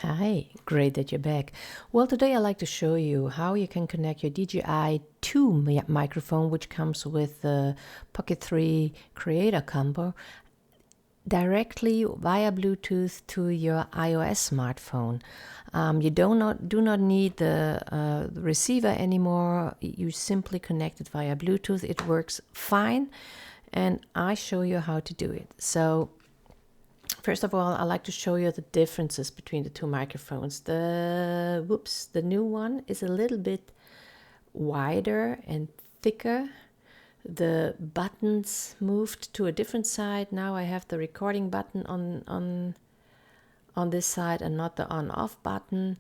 Hi, great that you're back. Well, today I'd like to show you how you can connect your DJI 2 microphone, which comes with the Pocket 3 Creator Combo, directly via Bluetooth to your iOS smartphone. You do not need the receiver anymore. You simply connect it via Bluetooth. It works fine, and I show you how to do it. So first of all, I'd like to show you the differences between the two microphones. The new one is a little bit wider and thicker. The buttons moved to a different side. Now I have the recording button on this side and not the on-off button.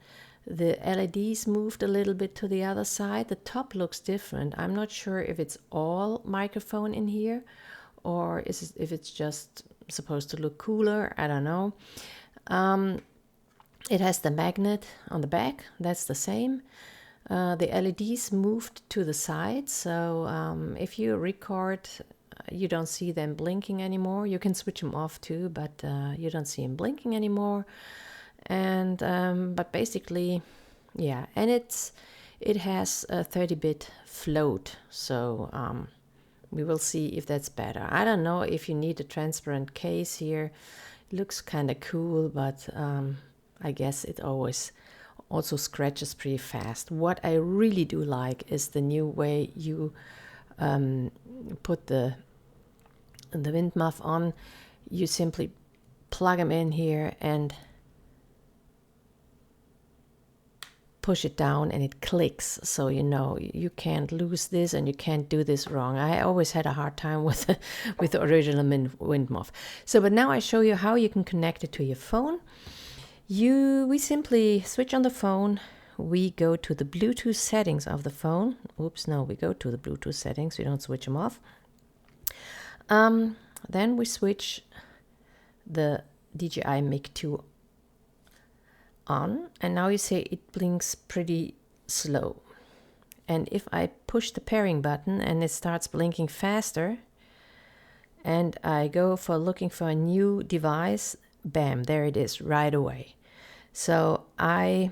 The LEDs moved a little bit to the other side. The top looks different. I'm not sure if it's all microphone in here or if it's just supposed to look cooler. I don't know. It has the magnet on the back. That's the same. The LEDs moved to the side, so if you record, you don't see them blinking anymore. You can switch them off too, but you don't see them blinking anymore. And but basically, yeah, and it has a 30-bit float, so we will see if that's better. I don't know if you need a transparent case here. It looks kind of cool, but I guess it also scratches pretty fast. What I really do like is the new way you put the wind muff on. You simply plug them in here and push it down and it clicks, so you know you can't lose this and you can't do this wrong. I always had a hard time with the original wind muff. So but now I show you how you can connect it to your phone. We simply switch on the phone. We go to the Bluetooth settings of the phone. Oops, no, we go to the Bluetooth settings. We don't switch them off. Then we switch the DJI Mic 2 on, and now you see it blinks pretty slow. And if I push the pairing button and it starts blinking faster, and I go for looking for a new device, bam, there it is right away. So I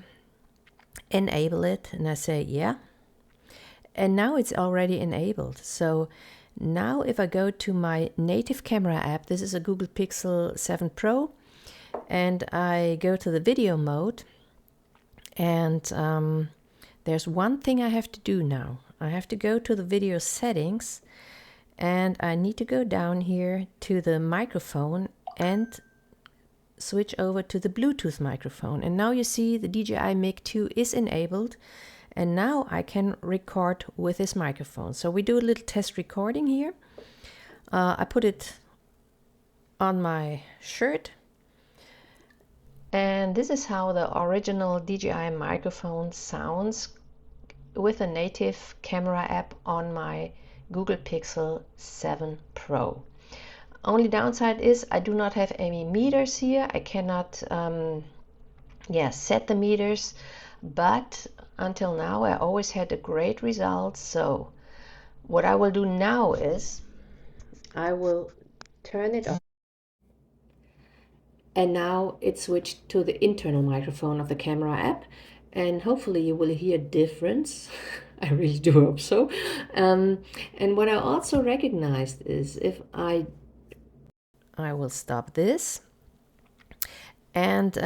enable it and I say yeah, and now it's already enabled. So now if I go to my native camera app, this is a Google Pixel 7 Pro, and I go to the video mode, and there's one thing I have to do now. I have to go to the video settings, and I need to go down here to the microphone and switch over to the Bluetooth microphone. And now you see the DJI Mic 2 is enabled, and now I can record with this microphone. So we do a little test recording here. I put it on my shirt, and this is how the original DJI microphone sounds with a native camera app on my Google Pixel 7 Pro. Only downside is I do not have any meters here. I cannot set the meters, but until now I always had a great result. So what I will do now is I will turn it on, and now it switched to the internal microphone of the camera app, and hopefully you will hear difference. I really do hope so. And what I also recognized is if I will stop this, and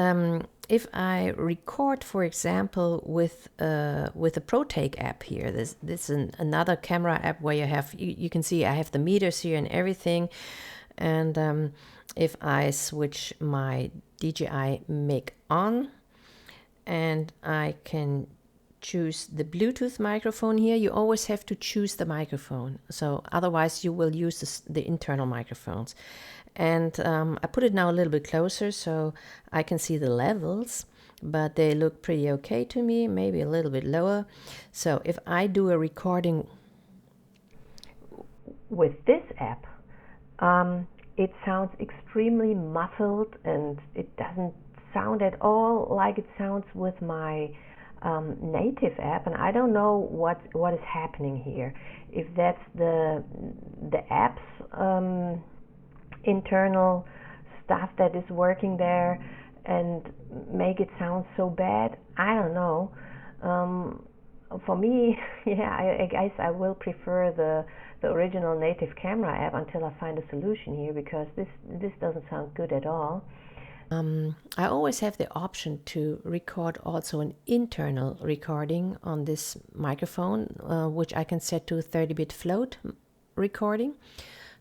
if I record, for example, with the Protake app here, this is another camera app where you can see I have the meters here and everything, and if I switch my DJI Mic on, and I can choose the Bluetooth microphone here. You always have to choose the microphone, so otherwise you will use the internal microphones. And I put it now a little bit closer so I can see the levels, but they look pretty okay to me, maybe a little bit lower. So if I do a recording with this app, it sounds extremely muffled, and it doesn't sound at all like it sounds with my native app, and I don't know what is happening here. If that's the app's internal stuff that is working there, and make it sound so bad. I don't know. For me, yeah, I guess I will prefer the original native camera app until I find a solution here, because this doesn't sound good at all. I always have the option to record also an internal recording on this microphone, which I can set to 30-bit float recording.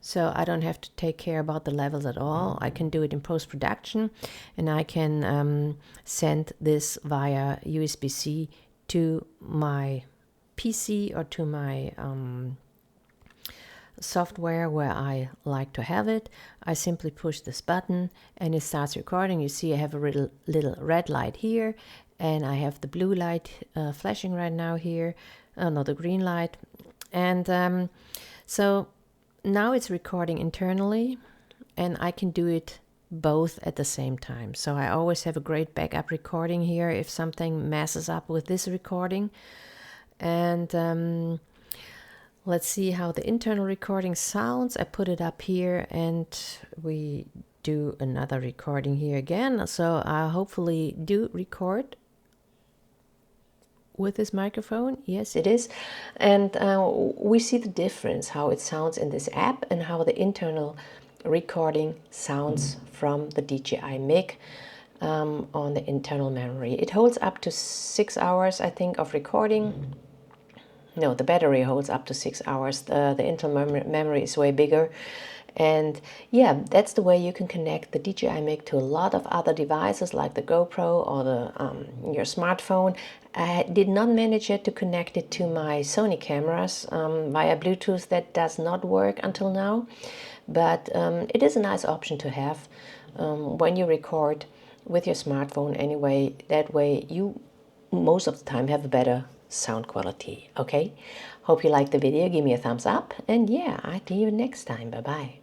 So I don't have to take care about the levels at all. I can do it in post-production, and I can send this via USB-C to my PC or to my software where I like to have it. I simply push this button and it starts recording. You see I have a little red light here, and I have the blue light flashing right now here, not the green light. And so now it's recording internally, and I can do it both at the same time. So I always have a great backup recording here if something messes up with this recording. And let's see how the internal recording sounds. I put it up here, and we do another recording here again. So I hopefully do record with this microphone. Yes, it is. And we see the difference, how it sounds in this app and how the internal recording sounds from the DJI Mic on the internal memory. It holds up to 6 hours, I think, of recording. No, the battery holds up to 6 hours. The internal memory is way bigger. And yeah, that's the way you can connect the DJI Mic to a lot of other devices like the GoPro or your smartphone. I did not manage yet to connect it to my Sony cameras via Bluetooth. That does not work until now, but it is a nice option to have when you record with your smartphone anyway. That way you most of the time have a better sound quality. Okay, hope you liked the video. Give me a thumbs up, and yeah, I'll see you next time. Bye bye.